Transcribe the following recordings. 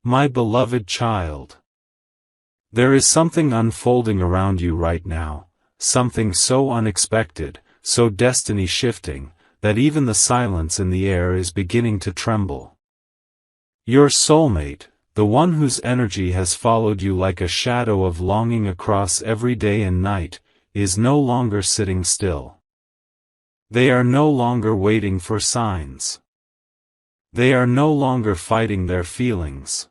My beloved child. There is something unfolding around you right now, something so unexpected, so destiny-shifting, that even the silence in the air is beginning to tremble. Your soulmate, the one whose energy has followed you like a shadow of longing across every day and night, is no longer sitting still. They are no longer waiting for signs. They are no longer fighting their feelings.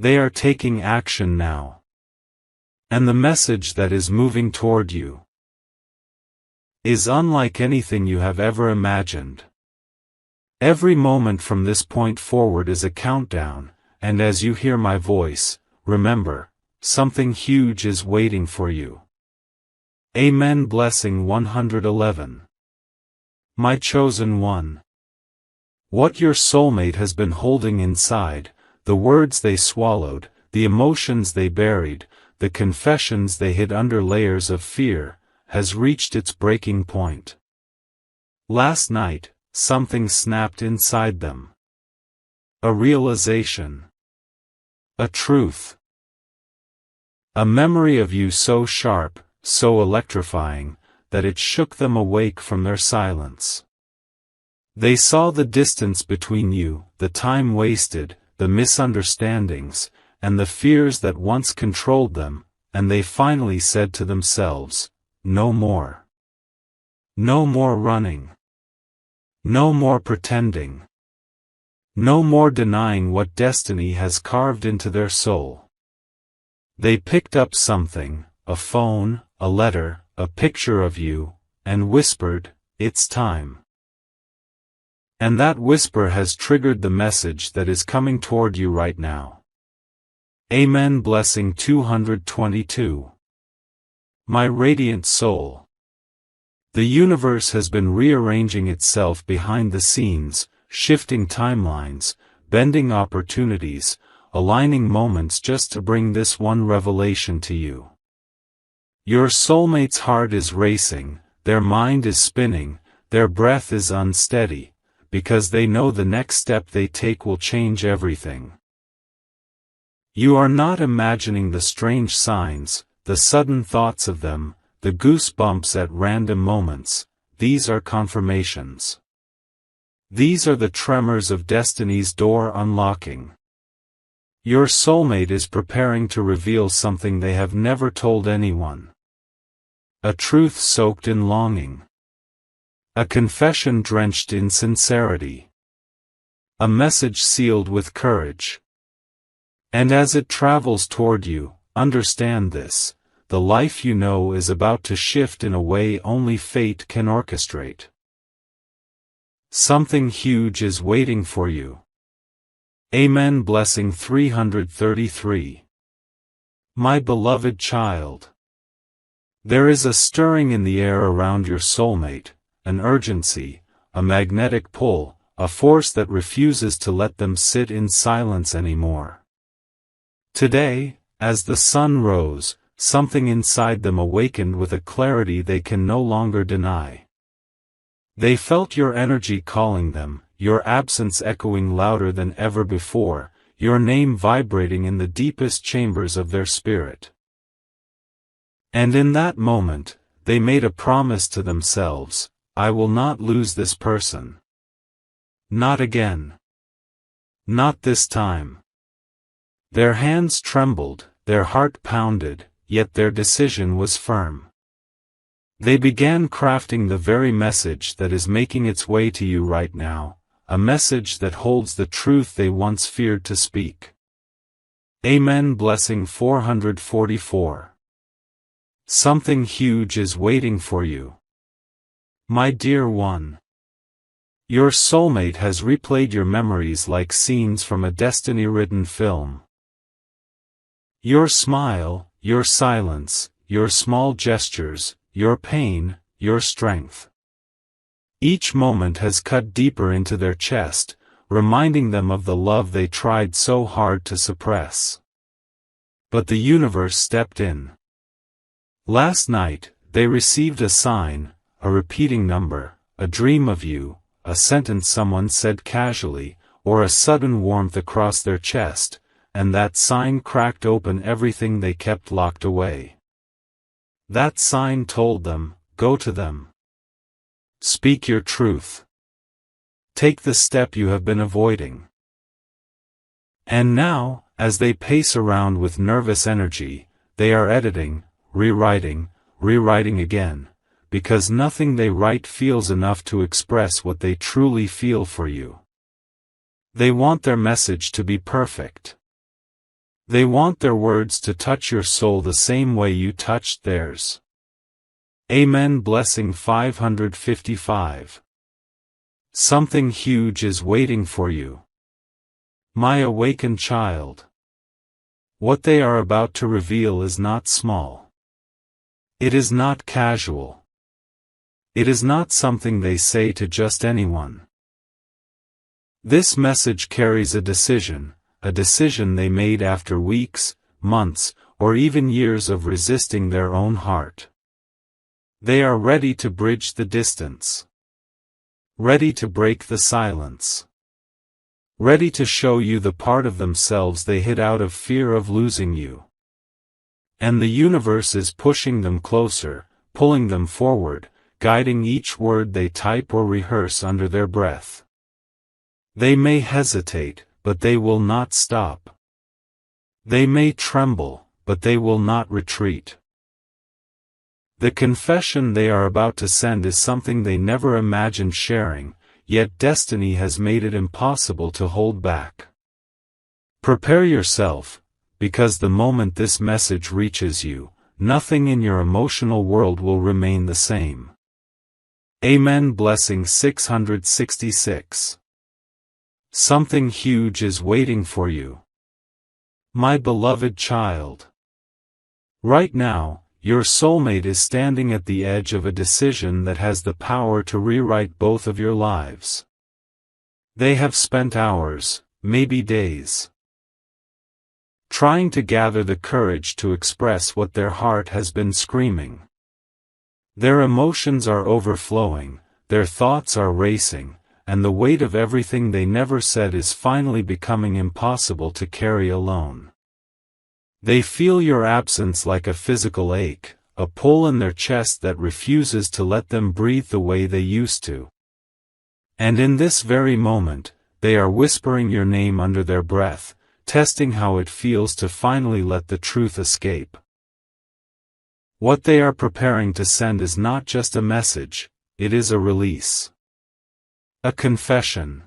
They are taking action now. And the message that is moving toward you is unlike anything you have ever imagined. Every moment from this point forward is a countdown, and as you hear my voice, remember, something huge is waiting for you. Amen. Blessing 111. My chosen one. What your soulmate has been holding inside, the words they swallowed, the emotions they buried, the confessions they hid under layers of fear, has reached its breaking point. Last night, something snapped inside them. A realization. A truth. A memory of you so sharp, so electrifying, that it shook them awake from their silence. They saw the distance between you, the time wasted, the misunderstandings, and the fears that once controlled them, and they finally said to themselves, no more. No more running. No more pretending. No more denying what destiny has carved into their soul. They picked up something, a phone, a letter, a picture of you, and whispered, it's time. And that whisper has triggered the message that is coming toward you right now. Amen. Blessing 222. My radiant soul. The universe has been rearranging itself behind the scenes, shifting timelines, bending opportunities, aligning moments just to bring this one revelation to you. Your soulmate's heart is racing, their mind is spinning, their breath is unsteady, because they know the next step they take will change everything. You are not imagining the strange signs, the sudden thoughts of them, the goosebumps at random moments. These are confirmations. These are the tremors of destiny's door unlocking. Your soulmate is preparing to reveal something they have never told anyone. A truth soaked in longing. A confession drenched in sincerity. A message sealed with courage. And as it travels toward you, understand this, the life you know is about to shift in a way only fate can orchestrate. Something huge is waiting for you. Amen. Blessing 333. My beloved child. There is a stirring in the air around your soulmate, an urgency, a magnetic pull, a force that refuses to let them sit in silence anymore. Today, as the sun rose, something inside them awakened with a clarity they can no longer deny. They felt your energy calling them, your absence echoing louder than ever before, your name vibrating in the deepest chambers of their spirit. And in that moment, they made a promise to themselves, I will not lose this person. Not again. Not this time. Their hands trembled, their heart pounded, yet their decision was firm. They began crafting the very message that is making its way to you right now, a message that holds the truth they once feared to speak. Amen. Blessing 444. Something huge is waiting for you. My dear one. Your soulmate has replayed your memories like scenes from a destiny-ridden film. Your smile, your silence, your small gestures, your pain, your strength. Each moment has cut deeper into their chest, reminding them of the love they tried so hard to suppress. But the universe stepped in. Last night, they received a sign, a repeating number, a dream of you, a sentence someone said casually, or a sudden warmth across their chest, and that sign cracked open everything they kept locked away. That sign told them, go to them. Speak your truth. Take the step you have been avoiding. And now, as they pace around with nervous energy, they are editing, rewriting again, because nothing they write feels enough to express what they truly feel for you. They want their message to be perfect. They want their words to touch your soul the same way you touched theirs. Amen. Blessing 555. Something huge is waiting for you. My awakened child. What they are about to reveal is not small. It is not casual. It is not something they say to just anyone. This message carries a decision they made after weeks, months, or even years of resisting their own heart. They are ready to bridge the distance. Ready to break the silence. Ready to show you the part of themselves they hid out of fear of losing you. And the universe is pushing them closer, pulling them forward, guiding each word they type or rehearse under their breath. They may hesitate, but they will not stop. They may tremble, but they will not retreat. The confession they are about to send is something they never imagined sharing, yet destiny has made it impossible to hold back. Prepare yourself, because the moment this message reaches you, nothing in your emotional world will remain the same. Amen. Blessing 666. Something huge is waiting for you. My beloved child. Right now, your soulmate is standing at the edge of a decision that has the power to rewrite both of your lives. They have spent hours, maybe days, trying to gather the courage to express what their heart has been screaming. Their emotions are overflowing, their thoughts are racing, and the weight of everything they never said is finally becoming impossible to carry alone. They feel your absence like a physical ache, a pull in their chest that refuses to let them breathe the way they used to. And in this very moment, they are whispering your name under their breath, testing how it feels to finally let the truth escape. What they are preparing to send is not just a message, it is a release. A confession.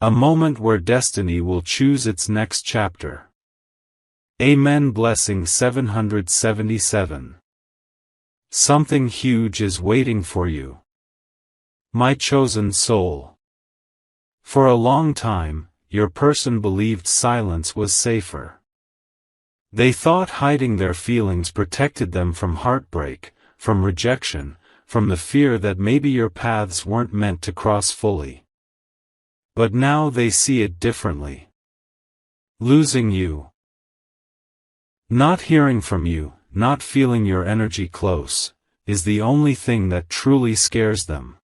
A moment where destiny will choose its next chapter. Amen. Blessing 777. Something huge is waiting for you. My chosen soul. For a long time, your person believed silence was safer. They thought hiding their feelings protected them from heartbreak, from rejection, from the fear that maybe your paths weren't meant to cross fully. But now they see it differently. Losing you. Not hearing from you, not feeling your energy close, is the only thing that truly scares them.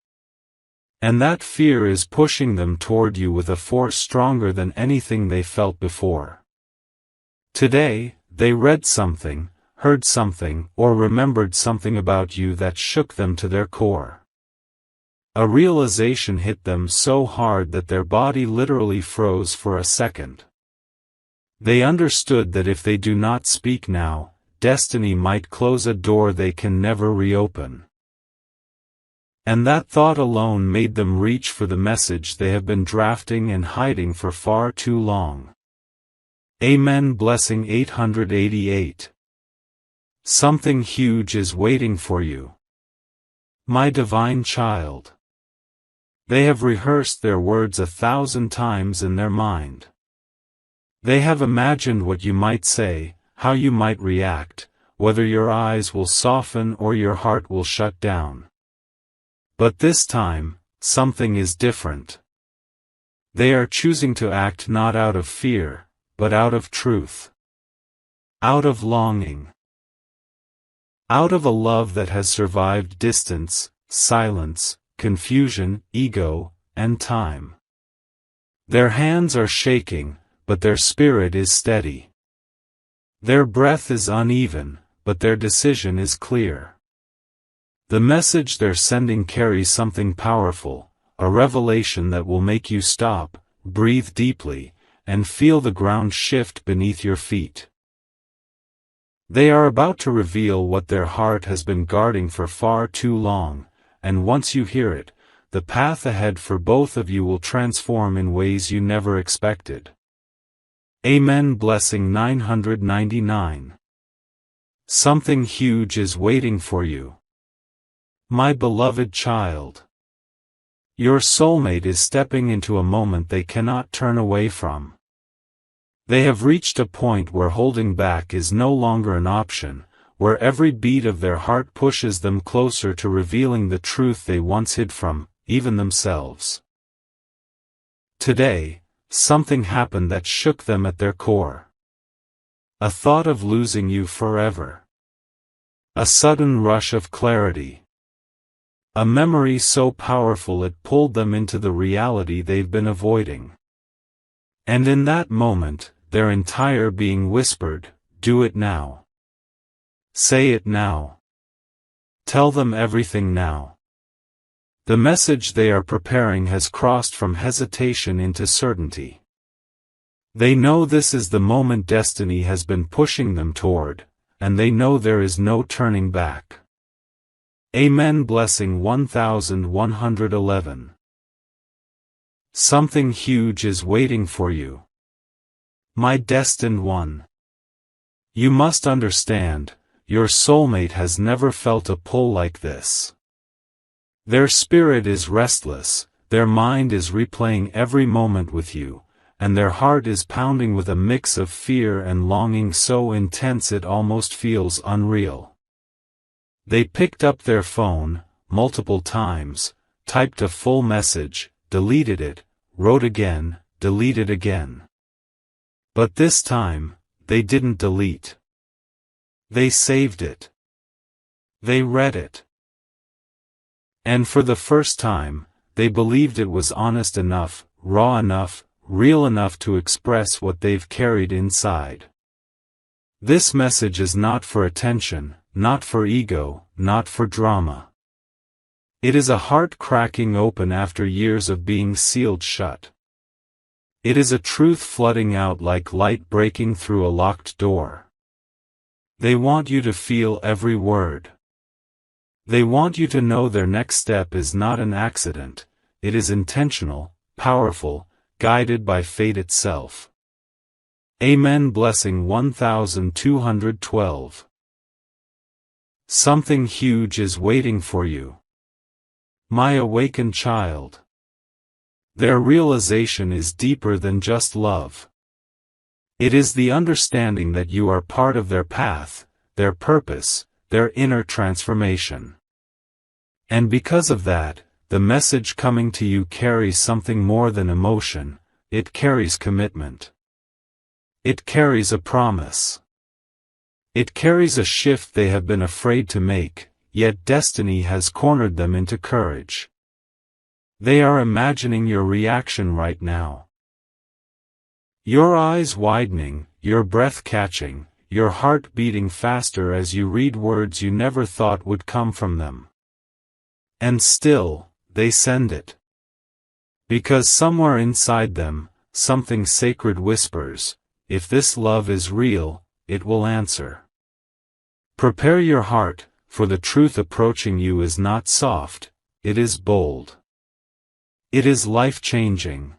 And that fear is pushing them toward you with a force stronger than anything they felt before. Today, they read something, heard something, or remembered something about you that shook them to their core. A realization hit them so hard that their body literally froze for a second. They understood that if they do not speak now, destiny might close a door they can never reopen. And that thought alone made them reach for the message they have been drafting and hiding for far too long. Amen. Blessing 888. Something huge is waiting for you. My divine child. They have rehearsed their words 1,000 times in their mind. They have imagined what you might say, how you might react, whether your eyes will soften or your heart will shut down. But this time, something is different. They are choosing to act not out of fear, but out of truth. Out of longing. Out of a love that has survived distance, silence, confusion, ego, and time. Their hands are shaking, but their spirit is steady. Their breath is uneven, but their decision is clear. The message they're sending carries something powerful, a revelation that will make you stop, breathe deeply, and feel the ground shift beneath your feet. They are about to reveal what their heart has been guarding for far too long, and once you hear it, the path ahead for both of you will transform in ways you never expected. Amen. Blessing 999. Something huge is waiting for you. My beloved child. Your soulmate is stepping into a moment they cannot turn away from. They have reached a point where holding back is no longer an option, where every beat of their heart pushes them closer to revealing the truth they once hid from, even themselves. Today, something happened that shook them at their core. A thought of losing you forever. A sudden rush of clarity. A memory so powerful it pulled them into the reality they've been avoiding. And in that moment, their entire being whispered, "Do it now. Say it now. Tell them everything now." The message they are preparing has crossed from hesitation into certainty. They know this is the moment destiny has been pushing them toward, and they know there is no turning back. Amen. Blessing 1111. Something huge is waiting for you. My destined one. You must understand, your soulmate has never felt a pull like this. Their spirit is restless, their mind is replaying every moment with you, and their heart is pounding with a mix of fear and longing so intense it almost feels unreal. They picked up their phone, multiple times, typed a full message, deleted it, wrote again, deleted again. But this time, they didn't delete. They saved it. They read it. And for the first time, they believed it was honest enough, raw enough, real enough to express what they've carried inside. This message is not for attention, not for ego, not for drama. It is a heart cracking open after years of being sealed shut. It is a truth flooding out like light breaking through a locked door. They want you to feel every word. They want you to know their next step is not an accident, it is intentional, powerful, guided by fate itself. Amen. Blessing 1212. Something huge is waiting for you. My awakened child. Their realization is deeper than just love. It is the understanding that you are part of their path, their purpose, their inner transformation. And because of that, the message coming to you carries something more than emotion, it carries commitment. It carries a promise. It carries a shift they have been afraid to make, yet destiny has cornered them into courage. They are imagining your reaction right now. Your eyes widening, your breath catching, your heart beating faster as you read words you never thought would come from them. And still, they send it. Because somewhere inside them, something sacred whispers, if this love is real, it will answer. Prepare your heart, for the truth approaching you is not soft, it is bold. It is life-changing.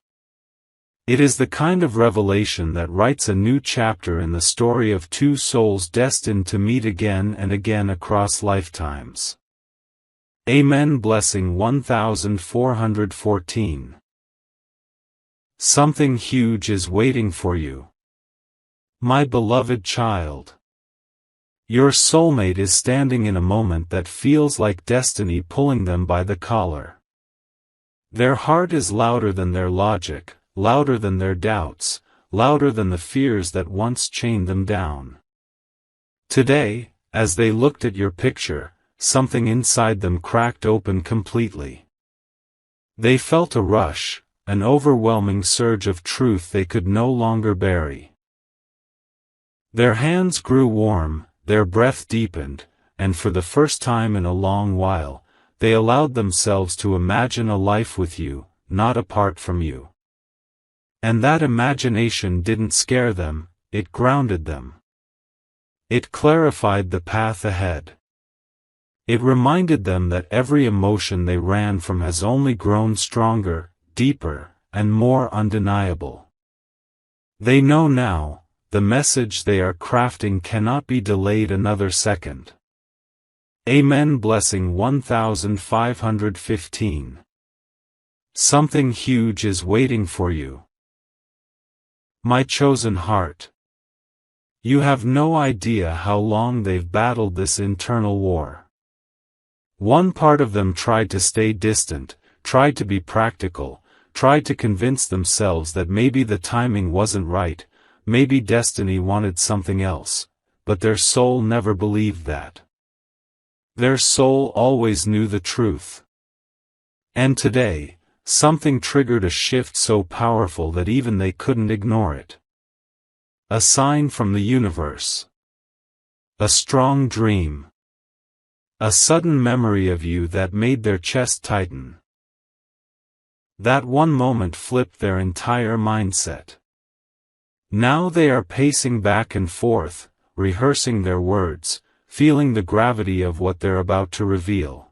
It is the kind of revelation that writes a new chapter in the story of two souls destined to meet again and again across lifetimes. Amen. Blessing 1414. Something huge is waiting for you. My beloved child. Your soulmate is standing in a moment that feels like destiny pulling them by the collar. Their heart is louder than their logic, louder than their doubts, louder than the fears that once chained them down. Today, as they looked at your picture, something inside them cracked open completely. They felt a rush, an overwhelming surge of truth they could no longer bury. Their hands grew warm, their breath deepened, and for the first time in a long while, they allowed themselves to imagine a life with you, not apart from you. And that imagination didn't scare them, it grounded them. It clarified the path ahead. It reminded them that every emotion they ran from has only grown stronger, deeper, and more undeniable. They know now, the message they are crafting cannot be delayed another second. Amen. Blessing 1515. Something huge is waiting for you. My chosen heart. You have no idea how long they've battled this internal war. One part of them tried to stay distant, tried to be practical, tried to convince themselves that maybe the timing wasn't right, maybe destiny wanted something else, but their soul never believed that. Their soul always knew the truth. And today, something triggered a shift so powerful that even they couldn't ignore it. A sign from the universe. A strong dream. A sudden memory of you that made their chest tighten. That one moment flipped their entire mindset. Now they are pacing back and forth, rehearsing their words, feeling the gravity of what they're about to reveal.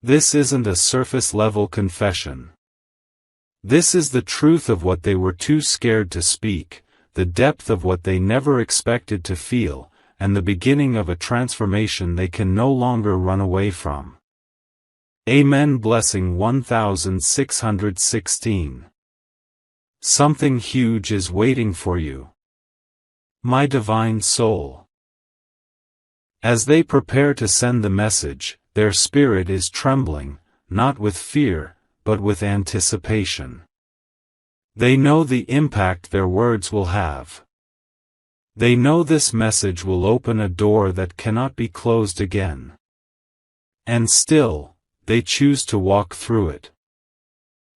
This isn't a surface-level confession. This is the truth of what they were too scared to speak, the depth of what they never expected to feel, and the beginning of a transformation they can no longer run away from. Amen. Blessing 1616. Something huge is waiting for you. My divine soul. As they prepare to send the message, their spirit is trembling, not with fear, but with anticipation. They know the impact their words will have. They know this message will open a door that cannot be closed again. And still, they choose to walk through it.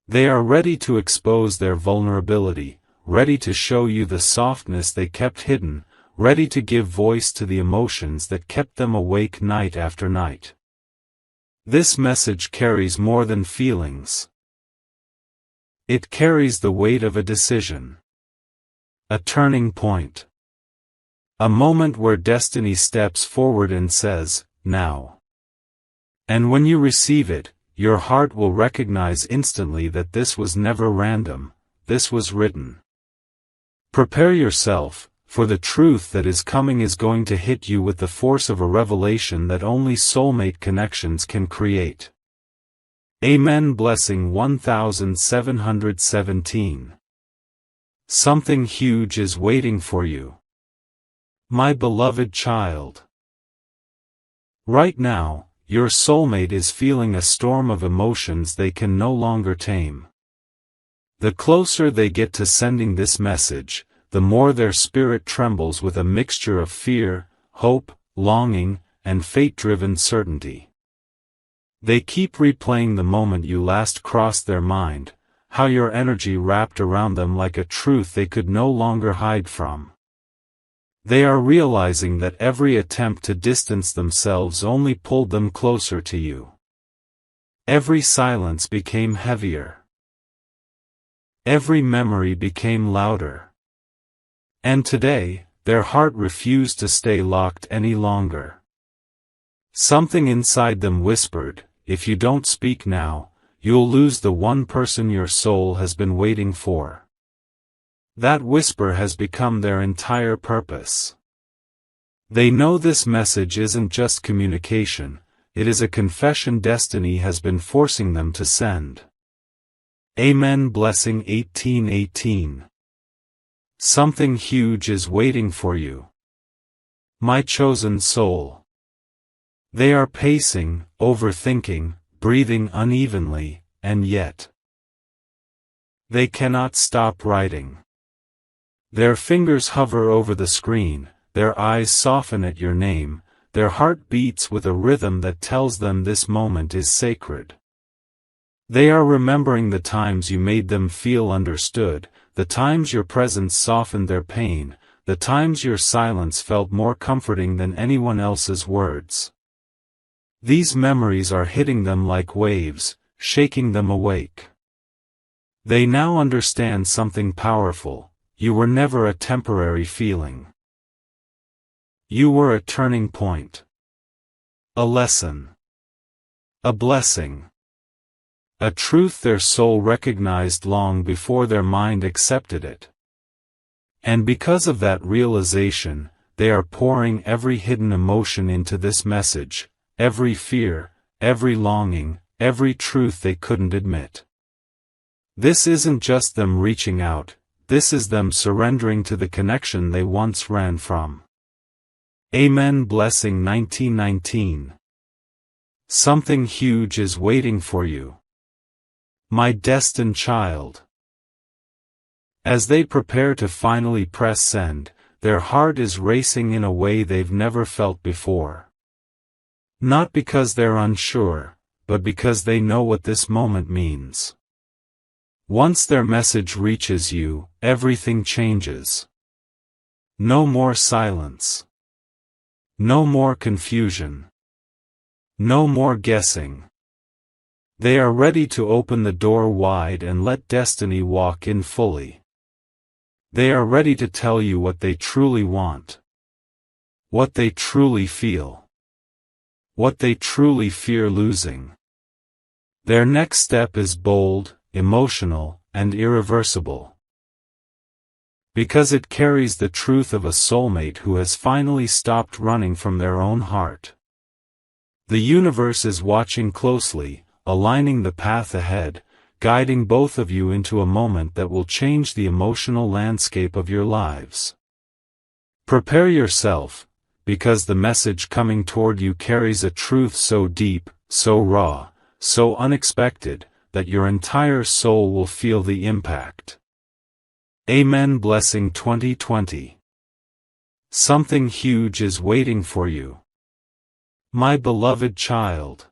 They are ready to expose their vulnerability, ready to show you the softness they kept hidden, ready to give voice to the emotions that kept them awake night after night. This message carries more than feelings. It carries the weight of a decision. A turning point. A moment where destiny steps forward and says, now. And when you receive it, your heart will recognize instantly that this was never random, this was written. Prepare yourself, for the truth that is coming is going to hit you with the force of a revelation that only soulmate connections can create. Amen. Blessing 1717. Something huge is waiting for you. My beloved child. Right now, your soulmate is feeling a storm of emotions they can no longer tame. The closer they get to sending this message, the more their spirit trembles with a mixture of fear, hope, longing, and fate-driven certainty. They keep replaying the moment you last crossed their mind, how your energy wrapped around them like a truth they could no longer hide from. They are realizing that every attempt to distance themselves only pulled them closer to you. Every silence became heavier. Every memory became louder. And today, their heart refused to stay locked any longer. Something inside them whispered, if you don't speak now, you'll lose the one person your soul has been waiting for. That whisper has become their entire purpose. They know this message isn't just communication, it is a confession destiny has been forcing them to send. Amen. Blessing 1818. Something huge is waiting for you. My chosen soul. They are pacing, overthinking, breathing unevenly, and yet they cannot stop writing. Their fingers hover over the screen, their eyes soften at your name, their heart beats with a rhythm that tells them this moment is sacred. They are remembering the times you made them feel understood, the times your presence softened their pain, the times your silence felt more comforting than anyone else's words. These memories are hitting them like waves, shaking them awake. They now understand something powerful: you were never a temporary feeling. You were a turning point. A lesson. A blessing. A truth their soul recognized long before their mind accepted it. And because of that realization, they are pouring every hidden emotion into this message, every fear, every longing, every truth they couldn't admit. This isn't just them reaching out, this is them surrendering to the connection they once ran from. Amen. Blessing 1919. Something huge is waiting for you, my destined child. As they prepare to finally press send, their heart is racing in a way they've never felt before. Not because they're unsure, but because they know what this moment means. Once their message reaches you, everything changes. No more silence. No more confusion. No more guessing. They are ready to open the door wide and let destiny walk in fully. They are ready to tell you what they truly want. What they truly feel. What they truly fear losing. Their next step is bold, emotional, and irreversible. Because it carries the truth of a soulmate who has finally stopped running from their own heart. The universe is watching closely, aligning the path ahead, guiding both of you into a moment that will change the emotional landscape of your lives. Prepare yourself, because the message coming toward you carries a truth so deep, so raw, so unexpected, that your entire soul will feel the impact. Amen. Blessing 2020. Something huge is waiting for you, my beloved child.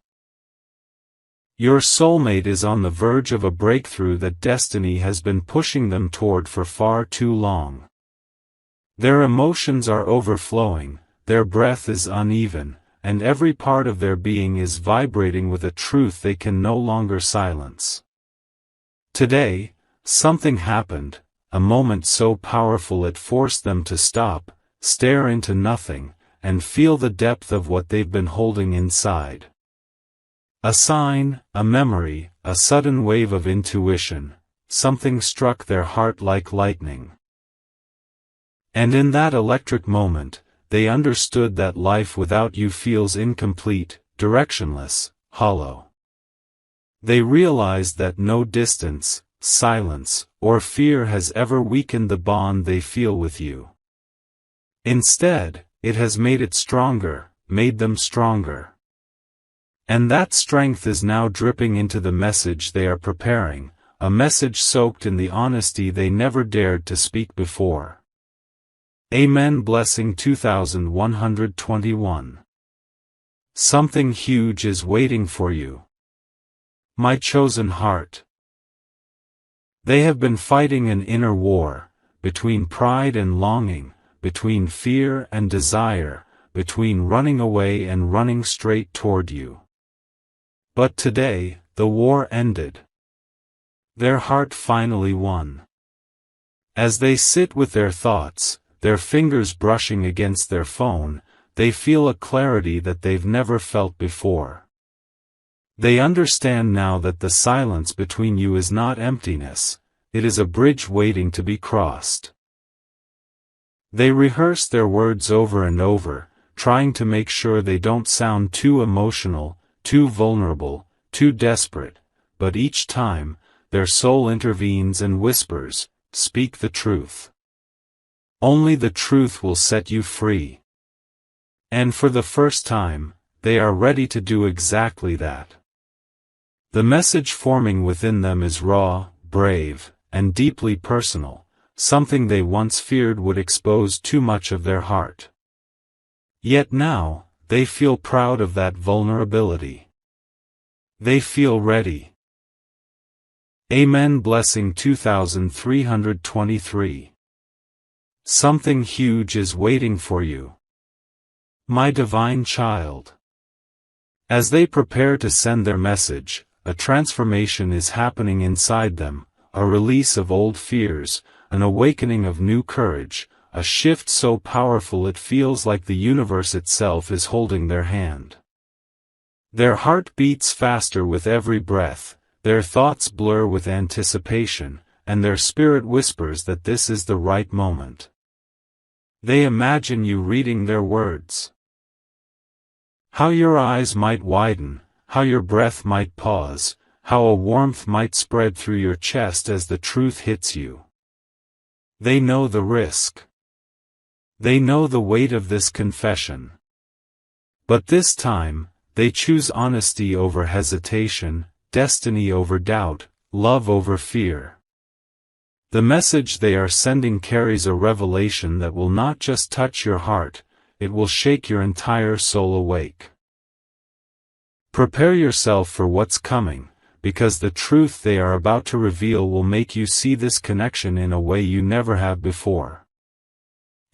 Your soulmate is on the verge of a breakthrough that destiny has been pushing them toward for far too long. Their emotions are overflowing, their breath is uneven, and every part of their being is vibrating with a truth they can no longer silence. Today, something happened, a moment so powerful it forced them to stop, stare into nothing, and feel the depth of what they've been holding inside. A sign, a memory, a sudden wave of intuition, something struck their heart like lightning. And in that electric moment, they understood that life without you feels incomplete, directionless, hollow. They realized that no distance, silence, or fear has ever weakened the bond they feel with you. Instead, it has made it stronger, made them stronger. And that strength is now dripping into the message they are preparing, a message soaked in the honesty they never dared to speak before. Amen. Blessing 2121. Something huge is waiting for you, my chosen heart. They have been fighting an inner war, between pride and longing, between fear and desire, between running away and running straight toward you. But today, the war ended. Their heart finally won. As they sit with their thoughts, their fingers brushing against their phone, they feel a clarity that they've never felt before. They understand now that the silence between you is not emptiness, it is a bridge waiting to be crossed. They rehearse their words over and over, trying to make sure they don't sound too emotional, too vulnerable, too desperate, but each time, their soul intervenes and whispers, "Speak the truth. Only the truth will set you free." And for the first time, they are ready to do exactly that. The message forming within them is raw, brave, and deeply personal, something they once feared would expose too much of their heart. Yet now, they feel proud of that vulnerability. They feel ready. Amen. Blessing 2323. Something huge is waiting for you, my divine child. As they prepare to send their message, a transformation is happening inside them, a release of old fears, an awakening of new courage, a shift so powerful it feels like the universe itself is holding their hand. Their heart beats faster with every breath, their thoughts blur with anticipation, and their spirit whispers that this is the right moment. They imagine you reading their words. How your eyes might widen, how your breath might pause, how a warmth might spread through your chest as the truth hits you. They know the risk. They know the weight of this confession. But this time, they choose honesty over hesitation, destiny over doubt, love over fear. The message they are sending carries a revelation that will not just touch your heart, it will shake your entire soul awake. Prepare yourself for what's coming, because the truth they are about to reveal will make you see this connection in a way you never have before.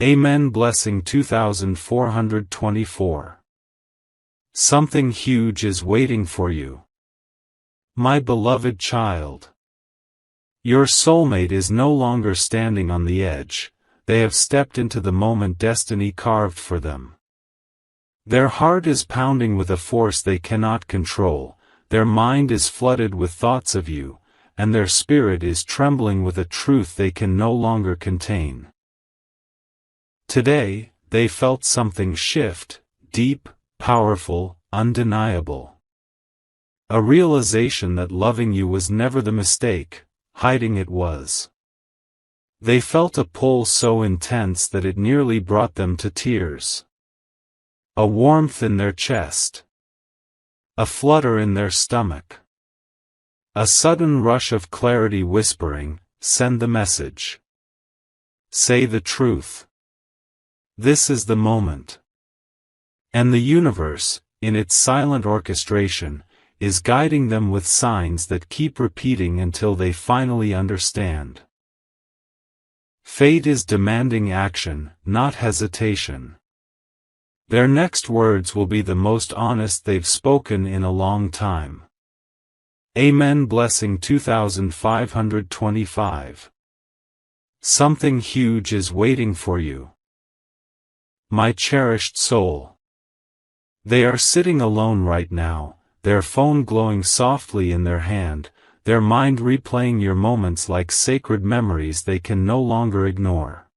Amen. Blessing 2424. Something huge is waiting for you, my beloved child. Your soulmate is no longer standing on the edge, they have stepped into the moment destiny carved for them. Their heart is pounding with a force they cannot control, their mind is flooded with thoughts of you, and their spirit is trembling with a truth they can no longer contain. Today, they felt something shift, deep, powerful, undeniable. A realization that loving you was never the mistake, hiding it was. They felt a pull so intense that it nearly brought them to tears. A warmth in their chest. A flutter in their stomach. A sudden rush of clarity whispering, send the message. Say the truth. This is the moment. And the universe, in its silent orchestration, is guiding them with signs that keep repeating until they finally understand. Fate is demanding action, not hesitation. Their next words will be the most honest they've spoken in a long time. Amen. Blessing 2525. Something huge is waiting for you, my cherished soul. They are sitting alone right now, their phone glowing softly in their hand, their mind replaying your moments like sacred memories they can no longer ignore.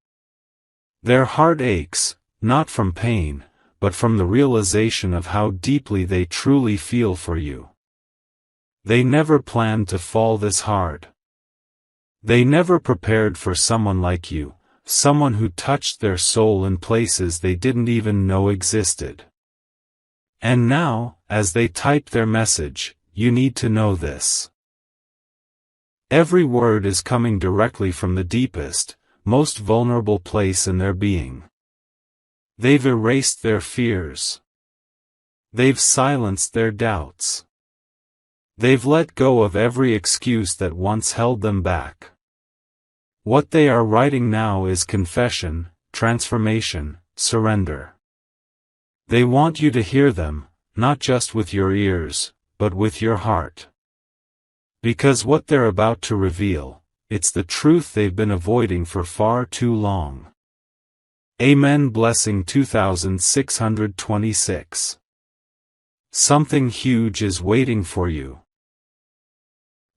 Their heart aches, not from pain, but from the realization of how deeply they truly feel for you. They never planned to fall this hard. They never prepared for someone like you, someone who touched their soul in places they didn't even know existed. And now, as they type their message, you need to know this. Every word is coming directly from the deepest, most vulnerable place in their being. They've erased their fears. They've silenced their doubts. They've let go of every excuse that once held them back. What they are writing now is confession, transformation, surrender. They want you to hear them, not just with your ears, but with your heart. Because what they're about to reveal, it's the truth they've been avoiding for far too long. Amen. Blessing 2626. Something huge is waiting for you,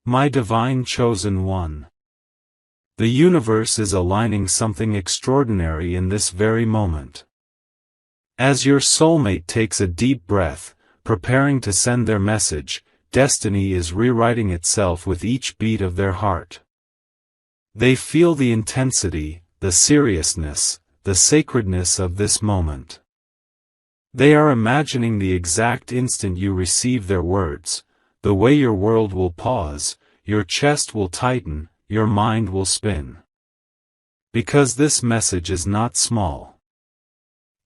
my divine chosen one. The universe is aligning something extraordinary in this very moment. As your soulmate takes a deep breath, preparing to send their message, destiny is rewriting itself with each beat of their heart. They feel the intensity, the seriousness, the sacredness of this moment. They are imagining the exact instant you receive their words, the way your world will pause, your chest will tighten, your mind will spin. Because this message is not small.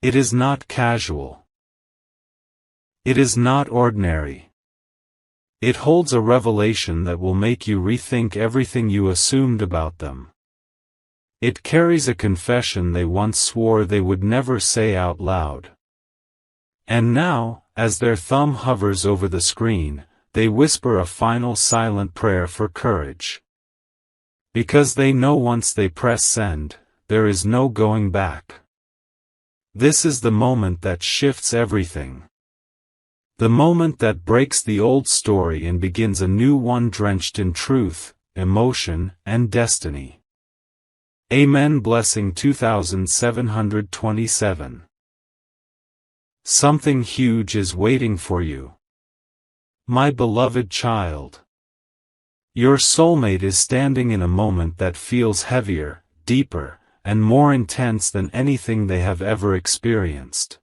It is not casual. It is not ordinary. It holds a revelation that will make you rethink everything you assumed about them. It carries a confession they once swore they would never say out loud. And now, as their thumb hovers over the screen, they whisper a final silent prayer for courage. Because they know once they press send, there is no going back. This is the moment that shifts everything. The moment that breaks the old story and begins a new one drenched in truth, emotion, and destiny. Amen. Blessing 2727. Something huge is waiting for you. My beloved child. Your soulmate is standing in a moment that feels heavier, deeper, and more intense than anything they have ever experienced.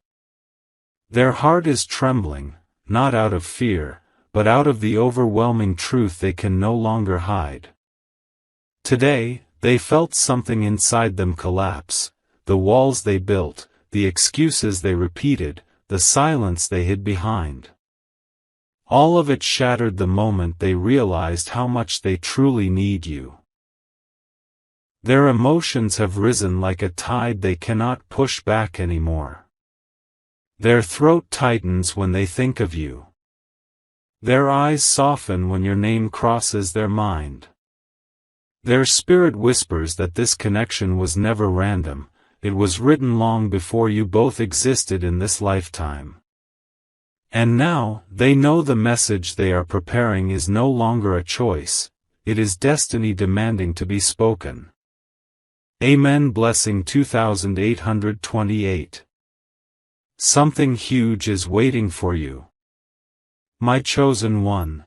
Their heart is trembling, not out of fear, but out of the overwhelming truth they can no longer hide. Today, they felt something inside them collapse, the walls they built, the excuses they repeated, the silence they hid behind. All of it shattered the moment they realized how much they truly need you. Their emotions have risen like a tide they cannot push back anymore. Their throat tightens when they think of you. Their eyes soften when your name crosses their mind. Their spirit whispers that this connection was never random, it was written long before you both existed in this lifetime. And now, they know the message they are preparing is no longer a choice, it is destiny demanding to be spoken. Amen. Blessing 2828. Something huge is waiting for you. My chosen one.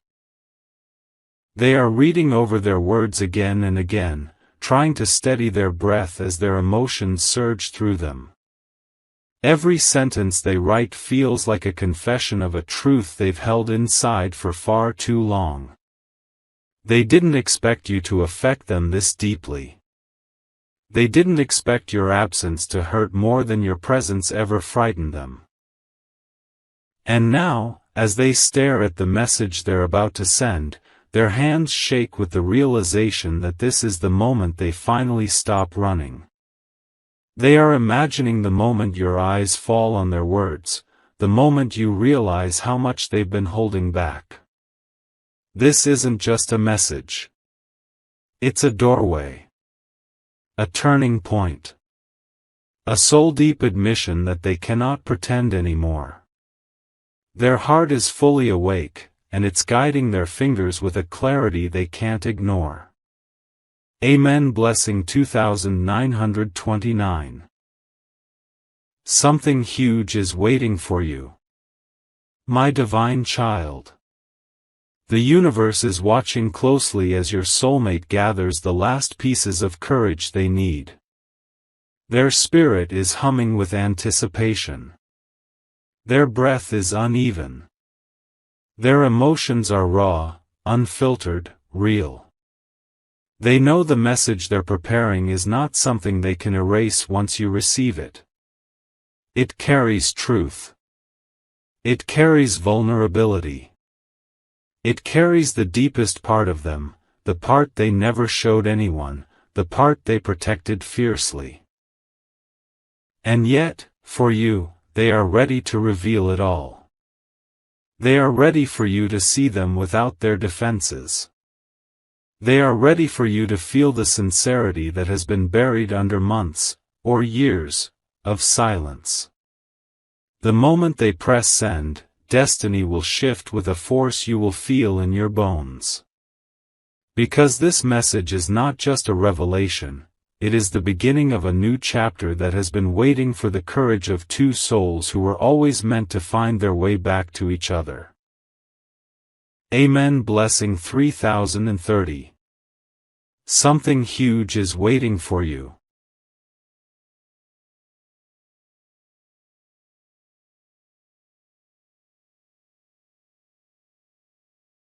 They are reading over their words again and again, trying to steady their breath as their emotions surge through them. Every sentence they write feels like a confession of a truth they've held inside for far too long. They didn't expect you to affect them this deeply. They didn't expect your absence to hurt more than your presence ever frightened them. And now, as they stare at the message they're about to send, their hands shake with the realization that this is the moment they finally stop running. They are imagining the moment your eyes fall on their words, the moment you realize how much they've been holding back. This isn't just a message. It's a doorway. A turning point. A soul-deep admission that they cannot pretend anymore. Their heart is fully awake, and it's guiding their fingers with a clarity they can't ignore. Amen. Blessing 2929. Something huge is waiting for you. My divine child. The universe is watching closely as your soulmate gathers the last pieces of courage they need. Their spirit is humming with anticipation. Their breath is uneven. Their emotions are raw, unfiltered, real. They know the message they're preparing is not something they can erase once you receive it. It carries truth. It carries vulnerability. It carries the deepest part of them, the part they never showed anyone, the part they protected fiercely. And yet, for you, they are ready to reveal it all. They are ready for you to see them without their defenses. They are ready for you to feel the sincerity that has been buried under months, or years, of silence. The moment they press send, destiny will shift with a force you will feel in your bones. Because this message is not just a revelation, it is the beginning of a new chapter that has been waiting for the courage of two souls who were always meant to find their way back to each other. Amen. Blessing 3030. Something huge is waiting for you.